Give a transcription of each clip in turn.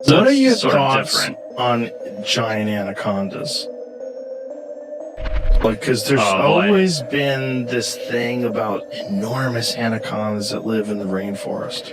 So What are your it's sort of thoughts different. on giant anacondas? Like, because there's Oh, boy. always been this thing about enormous anacondas that live in the rainforest.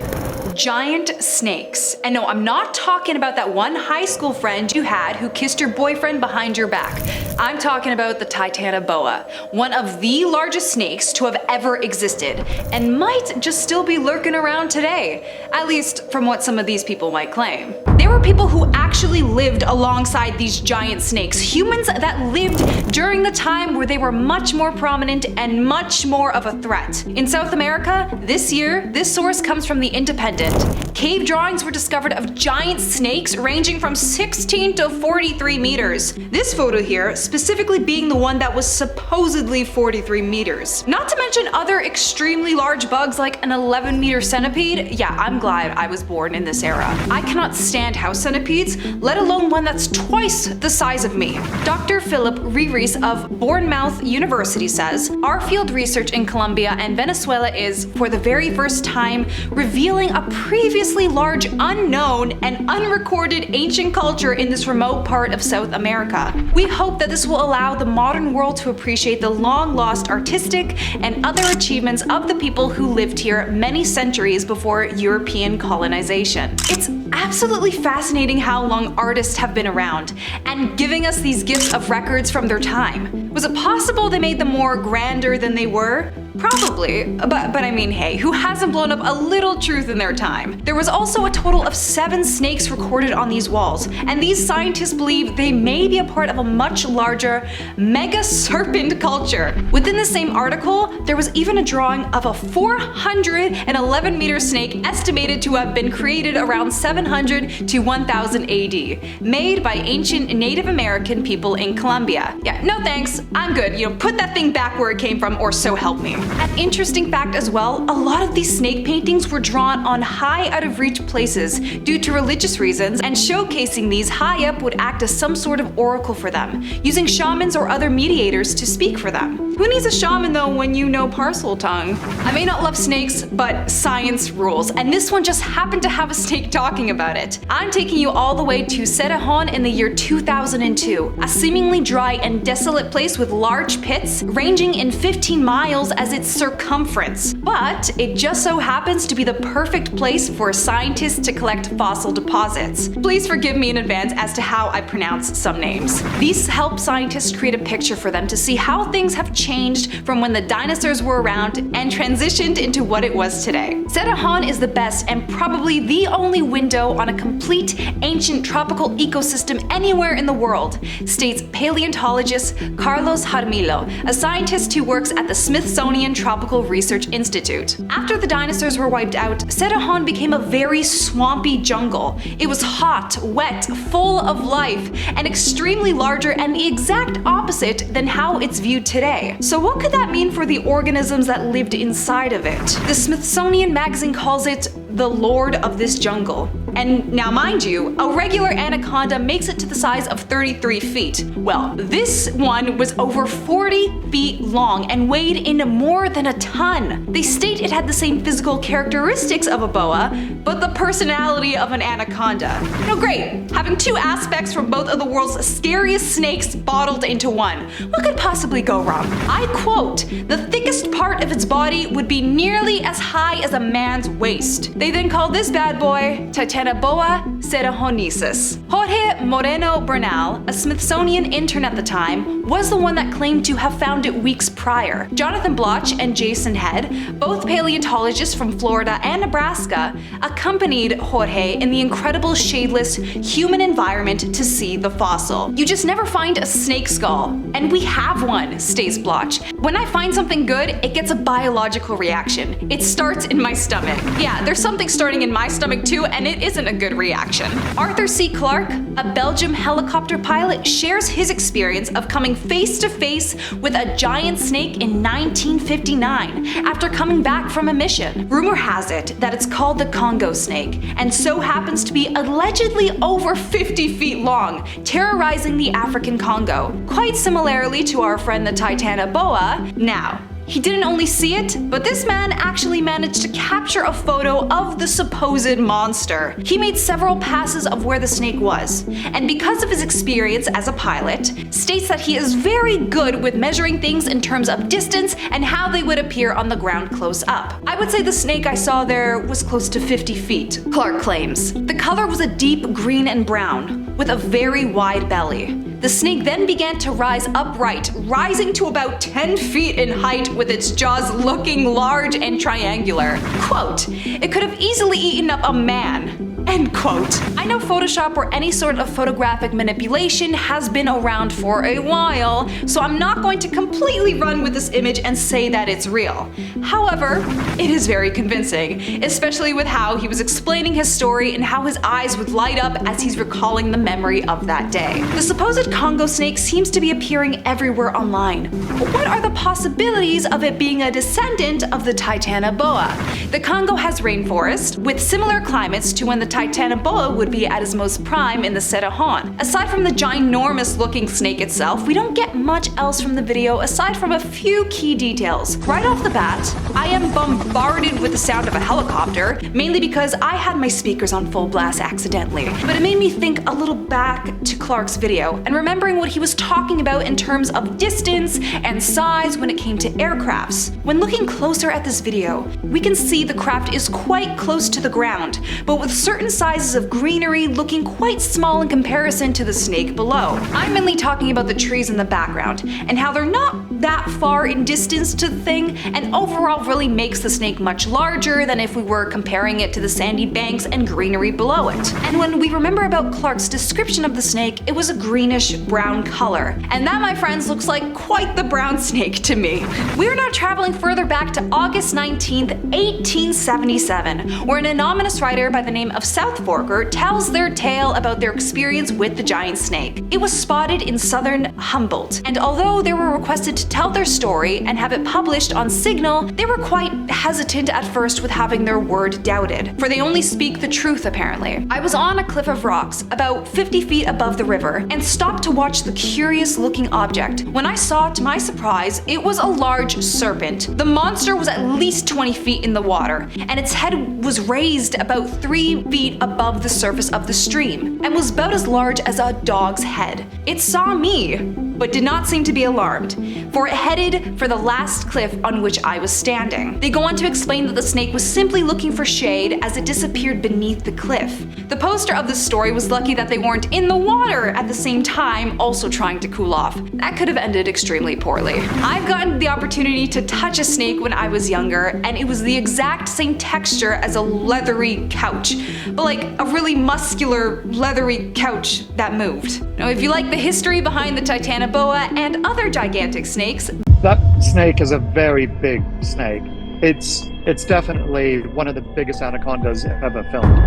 Giant snakes. And no, I'm not talking about that one high school friend you had who kissed your boyfriend behind your back. I'm talking about the Titanoboa, one of the largest snakes to have ever existed, and might just still be lurking around today, at least from what some of these people might claim. There were people who actually lived alongside these giant snakes, humans that lived during the time where they were much more prominent and much more of a threat. In South America, this year, this source comes from The Independent. Cave drawings were discovered of giant snakes ranging from 16 to 43 meters. This photo here specifically being the one that was supposedly 43 meters. Not to mention other extremely large bugs like an 11-meter centipede. Yeah, I'm glad I was born in this era. I cannot stand house centipedes, let alone one that's twice the size of me. Dr. Philip Riris of Bournemouth University says, our field research in Colombia and Venezuela is, for the very first time, revealing a previously large, unknown, and unrecorded ancient culture in this remote part of South America. We hope that this will allow the modern world to appreciate the long-lost artistic and other achievements of the people who lived here many centuries before European colonization. It's absolutely fascinating how long artists have been around and giving us these gifts of records from their time. Was it possible they made them more grander than they were? Probably, but I mean, hey, who hasn't blown up a little truth in their time? There was also a total of 7 snakes recorded on these walls, and these scientists believe they may be a part of a much larger mega serpent culture. Within the same article, there was even a drawing of a 411-meter snake estimated to have been created around 700 to 1000 AD, made by ancient Native American people in Colombia. Yeah, no thanks, I'm good. Put that thing back where it came from, or so help me. An interesting fact as well, a lot of these snake paintings were drawn on high out of reach places due to religious reasons, and showcasing these high up would act as some sort of oracle for them, using shamans or other mediators to speak for them. Who needs a shaman though when you know parcel tongue? I may not love snakes, but science rules, and this one just happened to have a snake talking about it. I'm taking you all the way to Serpent in the year 2002, a seemingly dry and desolate place with large pits ranging in 15 miles as its circumference. But it just so happens to be the perfect place for scientists to collect fossil deposits. Please forgive me in advance as to how I pronounce some names. These help scientists create a picture for them to see how things have changed from when the dinosaurs were around and transitioned into what it was today. Serpent is the best and probably the only window on a complete ancient tropical ecosystem anywhere in the world, states paleontologist Carlos Jaramillo, a scientist who works at the Smithsonian Tropical Research Institute. After the dinosaurs were wiped out, Serpent became a very swampy jungle. It was hot, wet, full of life, and extremely larger and the exact opposite than how it's viewed today. So what could that mean for the organisms that lived inside of it? The Smithsonian magazine calls it the Lord of this jungle. And now mind you, a regular anaconda makes it to the size of 33 feet. Well, this one was over 40 feet long and weighed in more than a ton. They state it had the same physical characteristics of a boa, but the personality of an anaconda. Great, having 2 aspects from both of the world's scariest snakes bottled into one. What could possibly go wrong? I quote, the thickest part of its body would be nearly as high as a man's waist. They then called this bad boy Titanoboa Sightings. Jorge Moreno Bernal, a Smithsonian intern at the time, was the one that claimed to have found it weeks prior. Jonathan Bloch and Jason Head, both paleontologists from Florida and Nebraska, accompanied Jorge in the incredible shadeless human environment to see the fossil. You just never find a snake skull. And we have one, states Bloch. When I find something good, it gets a biological reaction. It starts in my stomach. Yeah, there's something starting in my stomach too, and it isn't a good reaction. Arthur C. Clarke, a Belgium helicopter pilot, shares his experience of coming face to face with a giant snake in 1959 after coming back from a mission. Rumor has it that it's called the Congo snake, and so happens to be allegedly over 50 feet long, terrorizing the African Congo. Quite similarly to our friend the Titanoboa. Now, He didn't only see it, but this man actually managed to capture a photo of the supposed monster. He made several passes of where the snake was, and because of his experience as a pilot, states that he is very good with measuring things in terms of distance and how they would appear on the ground close up. I would say the snake I saw there was close to 50 feet, Clark claims. The color was a deep green and brown, with a very wide belly. The snake then began to rise upright, rising to about 10 feet in height with its jaws looking large and triangular. Quote, "It could have easily eaten up a man." End quote. I know Photoshop or any sort of photographic manipulation has been around for a while, so I'm not going to completely run with this image and say that it's real. However, it is very convincing, especially with how he was explaining his story and how his eyes would light up as he's recalling the memory of that day. The supposed Congo snake seems to be appearing everywhere online. But what are the possibilities of it being a descendant of the Titanoboa? The Congo has rainforest with similar climates to when the Titanoboa would be at its most prime in the Serpent. Aside from the ginormous looking snake itself, we don't get much else from the video aside from a few key details. Right off the bat, I am bombarded with the sound of a helicopter, mainly because I had my speakers on full blast accidentally. But it made me think a little back to Clark's video and remembering what he was talking about in terms of distance and size when it came to aircrafts. When looking closer at this video, we can see the craft is quite close to the ground, but with certain sizes of greenery looking quite small in comparison to the snake below. I'm mainly talking about the trees in the background and how they're not that far in distance to the thing, and overall really makes the snake much larger than if we were comparing it to the sandy banks and greenery below it. And when we remember about Clark's description of the snake, it was a greenish brown color. And that, my friends, looks like quite the brown snake to me. We are now traveling further back to August 19th, 1877, where an anonymous writer by the name of South Forker tells their tale about their experience with the giant snake. It was spotted in southern Humboldt, and although they were requested to tell their story and have it published on Signal, they were quite hesitant at first with having their word doubted, for they only speak the truth apparently. I was on a cliff of rocks about 50 feet above the river and stopped to watch the curious looking object. When I saw, to my surprise, it was a large serpent. The monster was at least 20 feet in the water, and its head was raised about 3 feet above the surface of the stream, and was about as large as a dog's head. It saw me, but did not seem to be alarmed, for it headed for the last cliff on which I was standing. They go on to explain that the snake was simply looking for shade as it disappeared beneath the cliff. The poster of this story was lucky that they weren't in the water at the same time, also trying to cool off. That could have ended extremely poorly. I've gotten the opportunity to touch a snake when I was younger, and it was the exact same texture as a leathery couch, but like a really muscular, leathery couch that moved. Now, if you like the history behind the Titanoboa and other gigantic snakes, that snake is a very big snake. It's definitely one of the biggest anacondas ever filmed.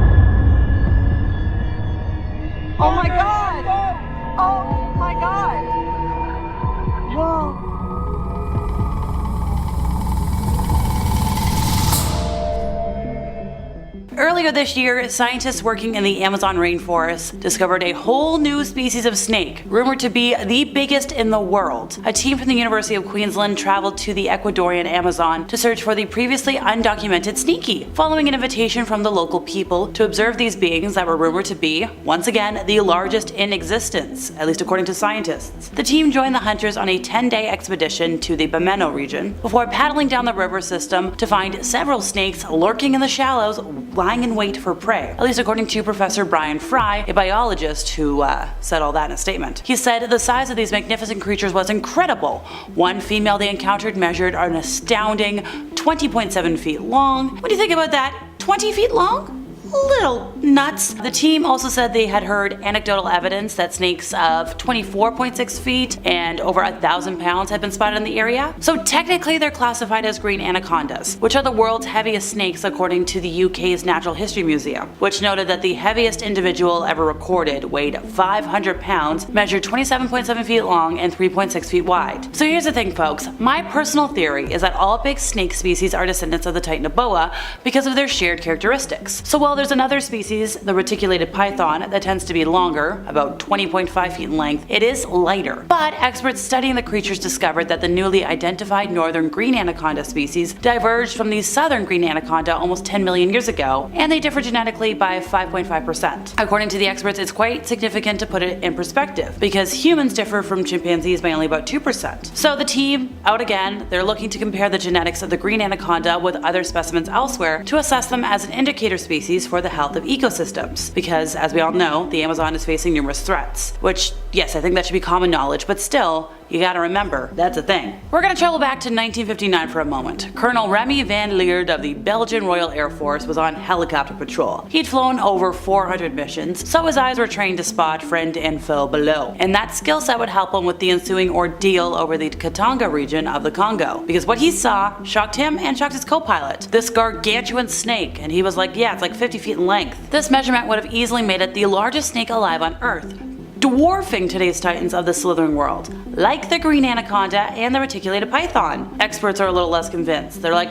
oh my god! Oh my god! Whoa. Earlier this year, scientists working in the Amazon rainforest discovered a whole new species of snake, rumored to be the biggest in the world. A team from the University of Queensland traveled to the Ecuadorian Amazon to search for the previously undocumented sneaky, following an invitation from the local people to observe these beings that were rumored to be, once again, the largest in existence, at least according to scientists. The team joined the hunters on a 10-day expedition to the Borneo region, before paddling down the river system to find several snakes lurking in the shallows, lying in wait for prey, at least according to Professor Brian Fry, a biologist who said all that in a statement. He said the size of these magnificent creatures was incredible. One female they encountered measured an astounding 20.7 feet long. What do you think about that? 20 feet long? Little nuts. The team also said they had heard anecdotal evidence that snakes of 24.6 feet and over 1,000 pounds had been spotted in the area. So technically they're classified as green anacondas, which are the world's heaviest snakes according to the UK's Natural History Museum, which noted that the heaviest individual ever recorded weighed 500 pounds, measured 27.7 feet long and 3.6 feet wide. So here's the thing, folks. My personal theory is that all big snake species are descendants of the Titanoboa because of their shared characteristics. So while there's another species, the reticulated python, that tends to be longer, about 20.5 feet in length. It is lighter. But experts studying the creatures discovered that the newly identified northern green anaconda species diverged from the southern green anaconda almost 10 million years ago, and they differ genetically by 5.5%. According to the experts, it's quite significant to put it in perspective, because humans differ from chimpanzees by only about 2%. So the team, out again, they're looking to compare the genetics of the green anaconda with other specimens elsewhere to assess them as an indicator species for the health of ecosystems. Because, as we all know, the Amazon is facing numerous threats. Which, yes, I think that should be common knowledge, but still, you gotta remember, that's a thing. We're gonna travel back to 1959 for a moment. Colonel Remy van Leerd of the Belgian Royal Air Force was on helicopter patrol. He'd flown over 400 missions, so his eyes were trained to spot friend and foe below. And that skill set would help him with the ensuing ordeal over the Katanga region of the Congo. Because what he saw shocked him and shocked his co-pilot. This gargantuan snake, and he was like, yeah, it's like 50 feet in length. This measurement would have easily made it the largest snake alive on Earth, dwarfing today's titans of the slithering world, like the green anaconda and the reticulated python. Experts are a little less convinced. They're like,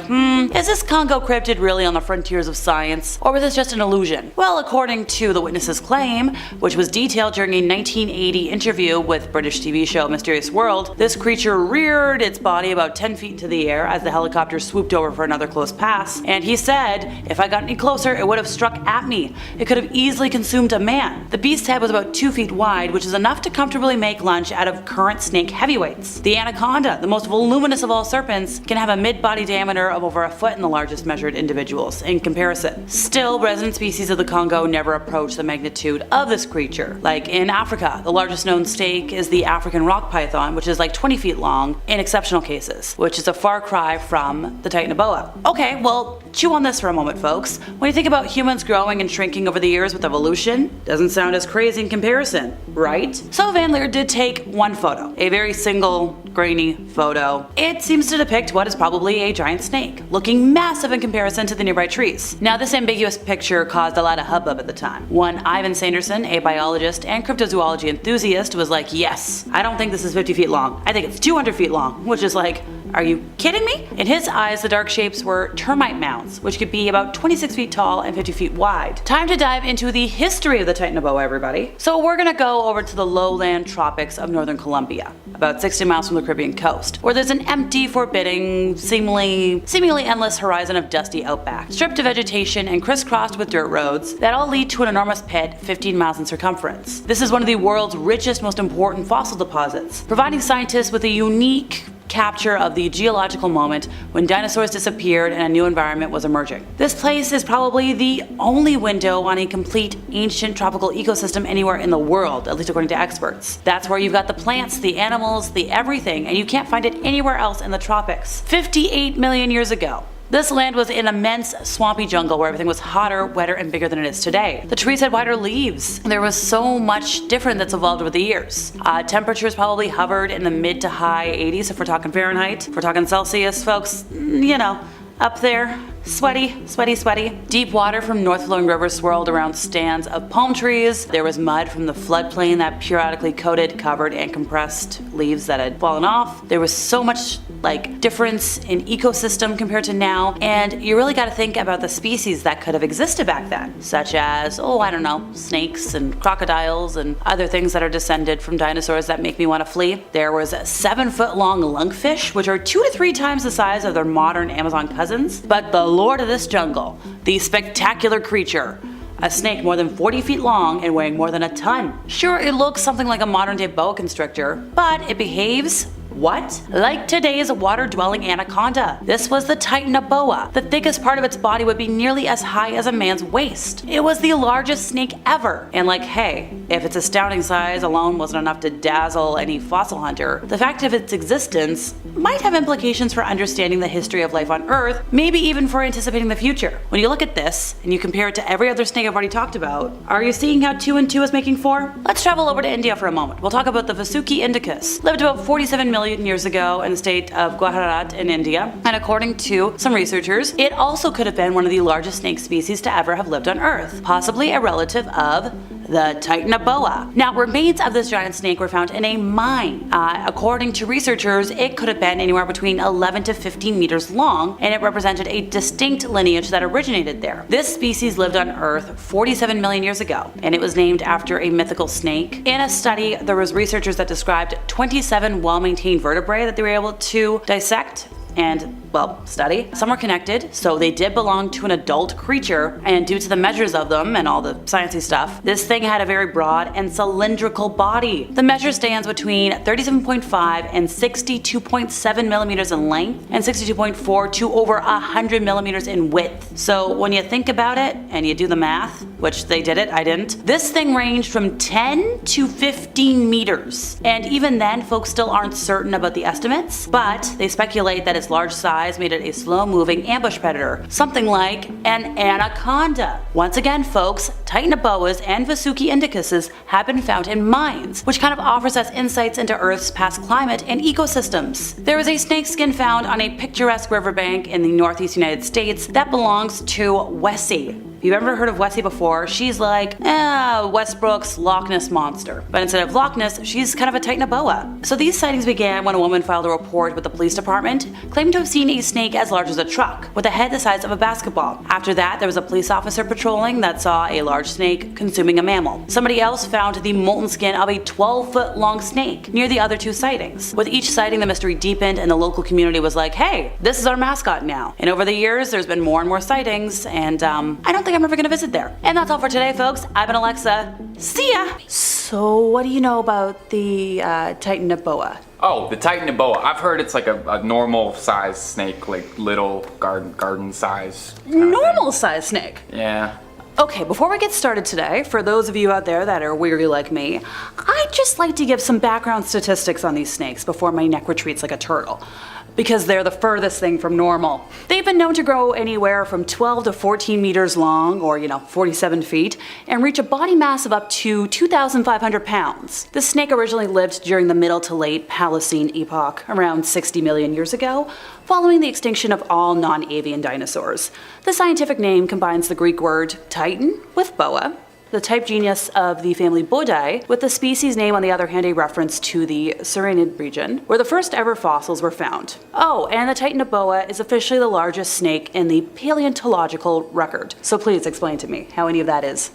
is this Congo cryptid really on the frontiers of science, or was this just an illusion? Well, according to the witness's claim, which was detailed during a 1980 interview with British TV show Mysterious World, this creature reared its body about 10 feet into the air as the helicopter swooped over for another close pass, and he said, if I got any closer, it would have struck at me. It could have easily consumed a man. The beast's head was about 2 feet wide, which is enough to comfortably make lunch out of current snake heavyweights. The anaconda, the most voluminous of all serpents, can have a mid-body diameter of over a foot in the largest measured individuals. In comparison, still, resident species of the Congo never approach the magnitude of this creature. Like in Africa, the largest known snake is the African rock python, which is like 20 feet long in exceptional cases, which is a far cry from the Titanoboa. Okay, well, chew on this for a moment, folks. When you think about humans growing and shrinking over the years with evolution, doesn't sound as crazy in comparison, right? So Van Leer did take one photo, a very single, grainy photo. It seems to depict what is probably a giant snake, looking massive in comparison to the nearby trees. Now, this ambiguous picture caused a lot of hubbub at the time. One Ivan Sanderson, a biologist and cryptozoology enthusiast, was like, yes, I don't think this is 50 feet long. I think it's 200 feet long, which is like, are you kidding me? In his eyes, the dark shapes were termite mounds, which could be about 26 feet tall and 50 feet wide. Time to dive into the history of the Titanoboa, everybody. So we're gonna go over to the lowland tropics of northern Colombia, about 60 miles from the Caribbean coast, where there's an empty, forbidding, seemingly endless horizon of dusty outback, stripped of vegetation and crisscrossed with dirt roads that all lead to an enormous pit 15 miles in circumference. This is one of the world's richest, most important fossil deposits, providing scientists with a unique capture of the geological moment when dinosaurs disappeared and a new environment was emerging. This place is probably the only window on a complete ancient tropical ecosystem anywhere in the world, at least according to experts. That's where you've got the plants, the animals, the everything, and you can't find it anywhere else in the tropics. 58 million years ago, this land was an immense swampy jungle where everything was hotter, wetter, and bigger than it is today. The trees had wider leaves. There was so much different that's evolved over the years. Temperatures probably hovered in the mid to high 80s if we're talking Fahrenheit. If we're talking Celsius, folks, you know, up there. Sweaty, sweaty, sweaty. Deep water from north-flowing rivers swirled around stands of palm trees. There was mud from the floodplain that periodically coated, covered, and compressed leaves that had fallen off. There was so much difference in ecosystem compared to now, and you really got to think about the species that could have existed back then, such as, I don't know, snakes and crocodiles and other things that are descended from dinosaurs that make me want to flee. There was 7-foot-long lungfish, which are 2 to 3 times the size of their modern Amazon cousins. But the lord of this jungle, the spectacular creature, a snake more than 40 feet long and weighing more than a ton. Sure, it looks something like a modern-day boa constrictor, but it behaves what? Like today's water-dwelling anaconda. This was the Titanoboa. The thickest part of its body would be nearly as high as a man's waist. It was the largest snake ever. And hey, if its astounding size alone wasn't enough to dazzle any fossil hunter, the fact of its existence might have implications for understanding the history of life on Earth, maybe even for anticipating the future. When you look at this, and you compare it to every other snake I've already talked about, are you seeing how 2 and 2 is making 4? Let's travel over to India for a moment. We'll talk about the Vuki Indicus. Lived about 47 million years ago in the state of Gujarat in India, and according to some researchers, it also could have been one of the largest snake species to ever have lived on Earth, possibly a relative of the Titanoboa. Now, remains of this giant snake were found in a mine. According to researchers, it could have been anywhere between 11 to 15 meters long, and it represented a distinct lineage that originated there. This species lived on Earth 47 million years ago, and it was named after a mythical snake. In a study, there was researchers that described 27 well-maintained vertebrae that they were able to dissect and, well, study. Some were connected, so they did belong to an adult creature, and due to the measures of them and all the sciencey stuff, this thing had a very broad and cylindrical body. The measure stands between 37.5 and 62.7 millimeters in length and 62.4 to over 100 millimeters in width. So when you think about it and you do the math, which they did it, I didn't, this thing ranged from 10 to 15 meters. And even then, folks still aren't certain about the estimates, but they speculate that its large size made it a slow-moving ambush predator, something like an anaconda. Once again, folks, Titanoboas and Vuki indicuses have been found in mines, which kind of offers us insights into Earth's past climate and ecosystems. There was a snakeskin found on a picturesque riverbank in the northeast United States that belongs to Wessie. If you've ever heard of Wessie before, she's like, Westbrook's Loch Ness Monster. But instead of Loch Ness, she's kind of a Titanoboa. So these sightings began when a woman filed a report with the police department, claiming to have seen a snake as large as a truck, with a head the size of a basketball. After that, there was a police officer patrolling that saw a large snake consuming a mammal. Somebody else found the molten skin of a 12-foot long snake near the other two sightings. With each sighting, the mystery deepened and the local community was like, hey, this is our mascot now. And over the years, there's been more and more sightings, and I don't think I'm ever gonna visit there. And that's all for today, folks. I've been Alexa. See ya! So what do you know about the Titanoboa? Oh, the Titanoboa. I've heard it's like a normal size snake, like little garden size. Normal size snake? Yeah. Okay, before we get started today, for those of you out there that are weary like me, I'd just like to give some background statistics on these snakes before my neck retreats like a turtle, because they're the furthest thing from normal. They've been known to grow anywhere from 12 to 14 meters long, or 47 feet, and reach a body mass of up to 2,500 pounds. This snake originally lived during the Middle to Late Paleocene epoch, around 60 million years ago, following the extinction of all non-avian dinosaurs. The scientific name combines the Greek word titan with boa, the type genus of the family Bodidae, with the species name on the other hand a reference to the Sardinia region, where the first ever fossils were found. Oh, and the Titanoboa is officially the largest snake in the paleontological record. So please explain to me how any of that is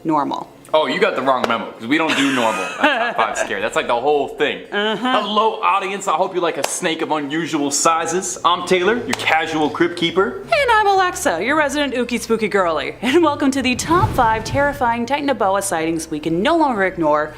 normal. Oh, you got the wrong memo, because we don't do normal at Top 5 Scare. That's like the whole thing. Hello, audience. I hope you like a snake of unusual sizes. I'm Taylor, your casual crypt keeper. And I'm Alexa, your resident ookie spooky girly. And welcome to the Top 5 Terrifying Titanoboa Sightings we can no longer ignore,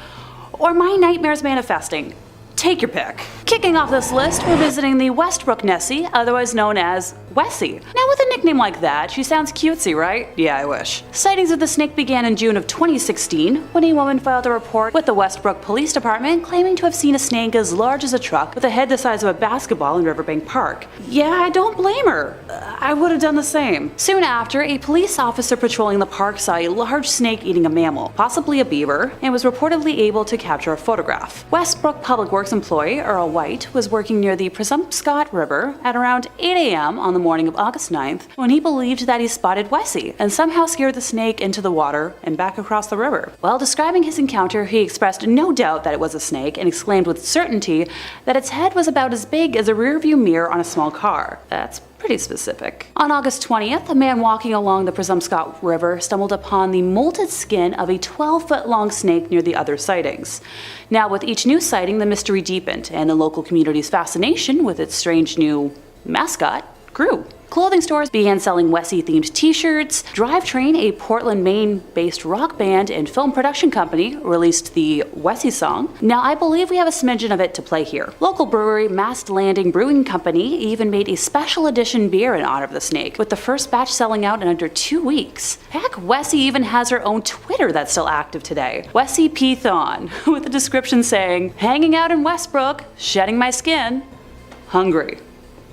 or my nightmares manifesting. Take your pick. Kicking off this list, we're visiting the Westbrook Nessie, otherwise known as Wessie. Now with a nickname like that, she sounds cutesy, right? Yeah, I wish. Sightings of the snake began in June of 2016, when a woman filed a report with the Westbrook Police Department claiming to have seen a snake as large as a truck with a head the size of a basketball in Riverbank Park. Yeah, I don't blame her. I would have done the same. Soon after, a police officer patrolling the park saw a large snake eating a mammal, possibly a beaver, and was reportedly able to capture a photograph. Westbrook Public Works employee Earl White was working near the Presumpscot River at around 8 a.m. on the morning of August 9th when he believed that he spotted Wessie and somehow scared the snake into the water and back across the river. While describing his encounter, he expressed no doubt that it was a snake and exclaimed with certainty that its head was about as big as a rearview mirror on a small car. That's pretty specific. On August 20th, a man walking along the Presumpscot River stumbled upon the molted skin of a 12-foot long snake near the other sightings. Now, with each new sighting, the mystery deepened, and the local community's fascination with its strange new mascot grew. Clothing stores began selling Wessie-themed t-shirts. Drivetrain, a Portland, Maine-based rock band and film production company, released the Wessie song. Now, I believe we have a smidgen of it to play here. Local brewery Mast Landing Brewing Company even made a special edition beer in honor of the snake, with the first batch selling out in under 2 weeks. Heck, Wessie even has her own Twitter that's still active today. Wessie Python, with a description saying, "Hanging out in Westbrook, shedding my skin, hungry.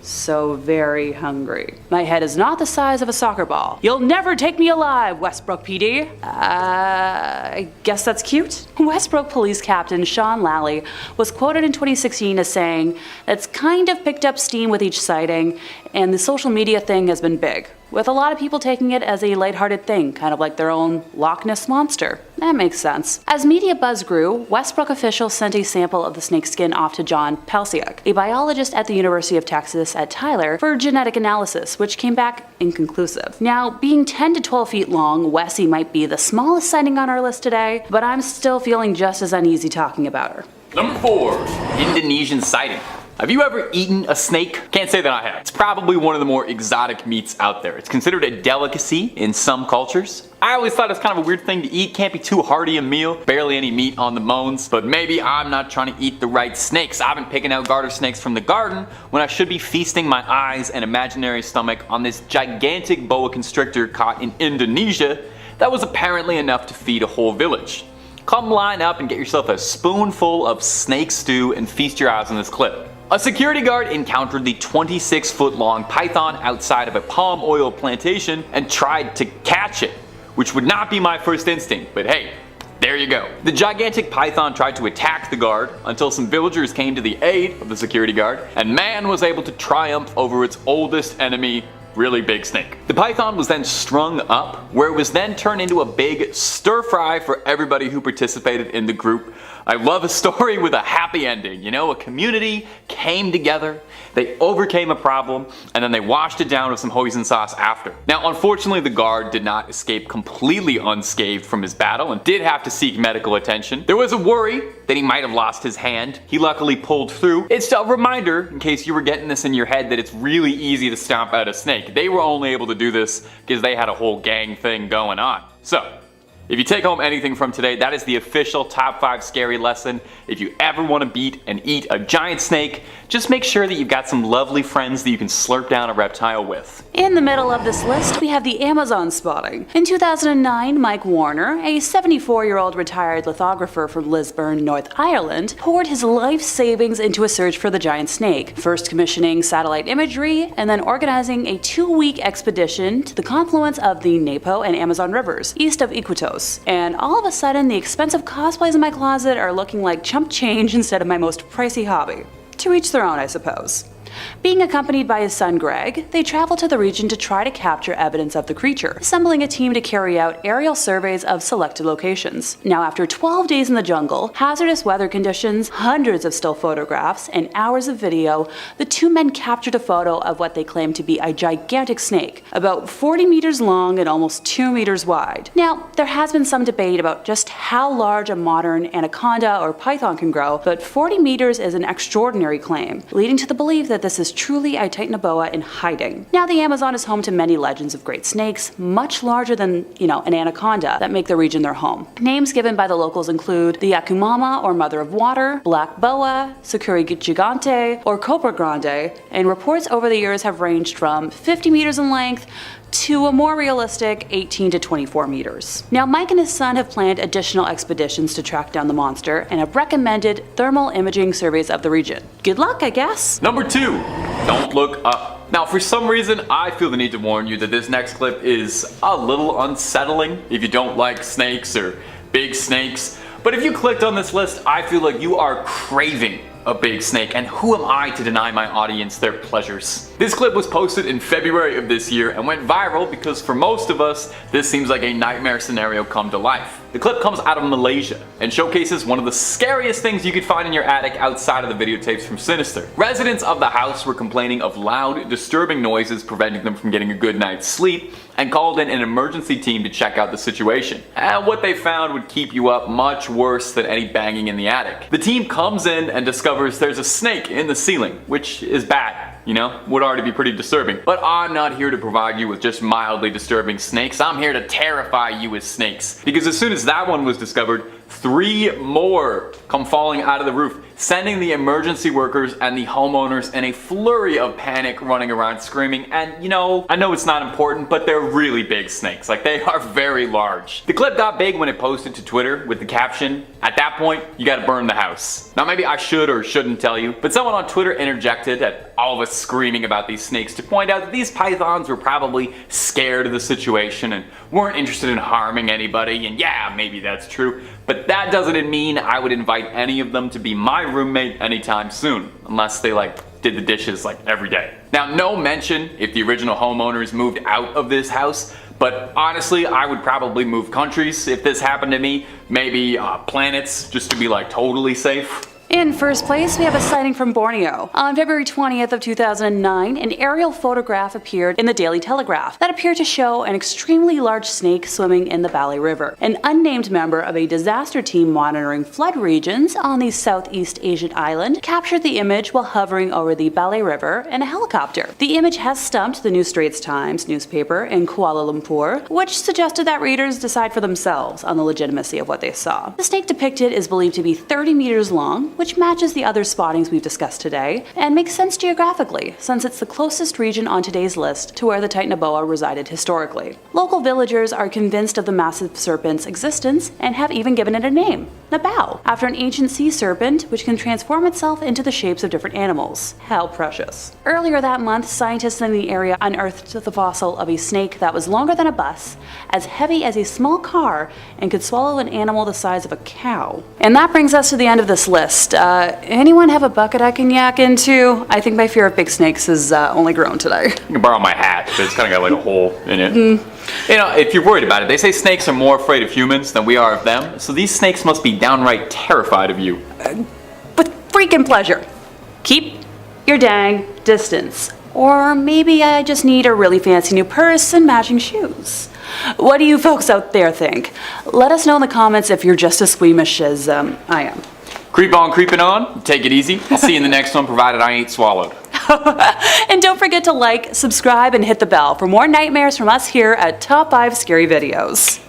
So very hungry. My head is not the size of a soccer ball. You'll never take me alive, Westbrook PD." I guess that's cute. Westbrook Police Captain Sean Lally was quoted in 2016 as saying, "It's kind of picked up steam with each sighting, and the social media thing has been big. with a lot of people taking it as a lighthearted thing, kind of like their own Loch Ness Monster. That makes sense. As media buzz grew, Westbrook officials sent a sample of the snake skin off to John Pelsiak, a biologist at the University of Texas at Tyler, for genetic analysis, which came back inconclusive. Now, being 10 to 12 feet long, Wessie might be the smallest sighting on our list today, but I'm still feeling just as uneasy talking about her. Number 4, Indonesian sighting. Have you ever eaten a snake? Can't say that I have. It's probably one of the more exotic meats out there. It's considered a delicacy in some cultures. I always thought it was kind of a weird thing to eat. Can't be too hearty a meal. Barely any meat on the bones. But maybe I'm not trying to eat the right snakes. I've been picking out garter snakes from the garden when I should be feasting my eyes and imaginary stomach on this gigantic boa constrictor caught in Indonesia that was apparently enough to feed a whole village. Come line up and get yourself a spoonful of snake stew and feast your eyes on this clip. A security guard encountered the 26-foot-long python outside of a palm oil plantation and tried to catch it, which would not be my first instinct, but hey, there you go. The gigantic python tried to attack the guard until some villagers came to the aid of the security guard, and man was able to triumph over its oldest enemy, really big snake. The python was then strung up, where it was then turned into a big stir fry for everybody who participated in the group. I love a story with a happy ending, you know, a community came together, they overcame a problem, and then they washed it down with some hoisin sauce after. Now, unfortunately, the guard did not escape completely unscathed from his battle and did have to seek medical attention. There was a worry that he might have lost his hand. He luckily pulled through. It's a reminder, in case you were getting this in your head, that it's really easy to stomp out a snake. They were only able to do this because they had a whole gang thing going on. So, if you take home anything from today, that is the official top 5 scary lesson. If you ever want to beat and eat a giant snake, just make sure that you've got some lovely friends that you can slurp down a reptile with. In the middle of this list, we have the Amazon spotting. In 2009, Mike Warner, a 74-year-old retired lithographer from Lisburn, North Ireland, poured his life savings into a search for the giant snake, first commissioning satellite imagery and then organizing a 2-week expedition to the confluence of the Napo and Amazon rivers, east of Iquitos. And all of a sudden, the expensive cosplays in my closet are looking like chump change instead of my most pricey hobby. To each their own, I suppose. Being accompanied by his son Greg, they travel to the region to try to capture evidence of the creature, assembling a team to carry out aerial surveys of selected locations. Now, after 12 days in the jungle, hazardous weather conditions, hundreds of still photographs, and hours of video, the two men captured a photo of what they claim to be a gigantic snake, about 40 meters long and almost 2 meters wide. Now, there has been some debate about just how large a modern anaconda or python can grow, but 40 meters is an extraordinary claim, leading to the belief that this is truly a Titanoboa in hiding. Now, the Amazon is home to many legends of great snakes, much larger than, an anaconda, that make the region their home. Names given by the locals include the Yakumama, or Mother of Water, Black Boa, Sakuri Gigante, or Cobra Grande, and reports over the years have ranged from 50 meters in length to a more realistic 18 to 24 meters. Now, Mike and his son have planned additional expeditions to track down the monster and have recommended thermal imaging surveys of the region. Good luck, I guess. Number 2, don't look up. Now, for some reason, I feel the need to warn you that this next clip is a little unsettling if you don't like snakes or big snakes. But if you clicked on this list, I feel like you are craving a big snake, and who am I to deny my audience their pleasures? This clip was posted in February of this year and went viral because for most of us, this seems like a nightmare scenario come to life. The clip comes out of Malaysia and showcases one of the scariest things you could find in your attic outside of the videotapes from Sinister. Residents of the house were complaining of loud, disturbing noises preventing them from getting a good night's sleep and called in an emergency team to check out the situation. And what they found would keep you up much worse than any banging in the attic. The team comes in and discovers there's a snake in the ceiling, which is bad. Would already be pretty disturbing. But I'm not here to provide you with just mildly disturbing snakes. I'm here to terrify you with snakes. Because as soon as that one was discovered, 3 more come falling out of the roof, sending the emergency workers and the homeowners in a flurry of panic running around screaming. And I know it's not important, but they're really big snakes. Like, they are very large. The clip got big when it posted to Twitter with the caption, "At that point, you gotta burn the house." Now, maybe I should or shouldn't tell you, but someone on Twitter interjected at all of us screaming about these snakes to point out that these pythons were probably scared of the situation and weren't interested in harming anybody. And yeah, maybe that's true, but that doesn't mean I would invite any of them to be my roommate anytime soon, unless they did the dishes like every day. Now, no mention if the original homeowners moved out of this house, but honestly, I would probably move countries if this happened to me. Maybe planets, just to be like totally safe. In first place, we have a sighting from Borneo. On February 20th of 2009, an aerial photograph appeared in the Daily Telegraph that appeared to show an extremely large snake swimming in the Bali River. An unnamed member of a disaster team monitoring flood regions on the Southeast Asian island captured the image while hovering over the Bali River in a helicopter. The image has stumped the New Straits Times newspaper in Kuala Lumpur, which suggested that readers decide for themselves on the legitimacy of what they saw. The snake depicted is believed to be 30 meters long, which matches the other spottings we've discussed today, and makes sense geographically, since it's the closest region on today's list to where the Titanoboa resided historically. Local villagers are convinced of the massive serpent's existence and have even given it a name, Nabao, after an ancient sea serpent which can transform itself into the shapes of different animals. How precious. Earlier that month, scientists in the area unearthed the fossil of a snake that was longer than a bus, as heavy as a small car, and could swallow an animal the size of a cow. And that brings us to the end of this list. Anyone have a bucket I can yak into? I think my fear of big snakes has only grown today. You can borrow my hat, but it's kind of got like a hole in it. You know, if you're worried about it, they say snakes are more afraid of humans than we are of them, so these snakes must be downright terrified of you. With freaking pleasure. Keep your dang distance. Or maybe I just need a really fancy new purse and matching shoes. What do you folks out there think? Let us know in the comments if you're just as squeamish as I am. Creep on, creeping on. Take it easy. I'll see you in the next one, provided I ain't swallowed. And don't forget to like, subscribe, and hit the bell for more nightmares from us here at Top 5 Scary Videos.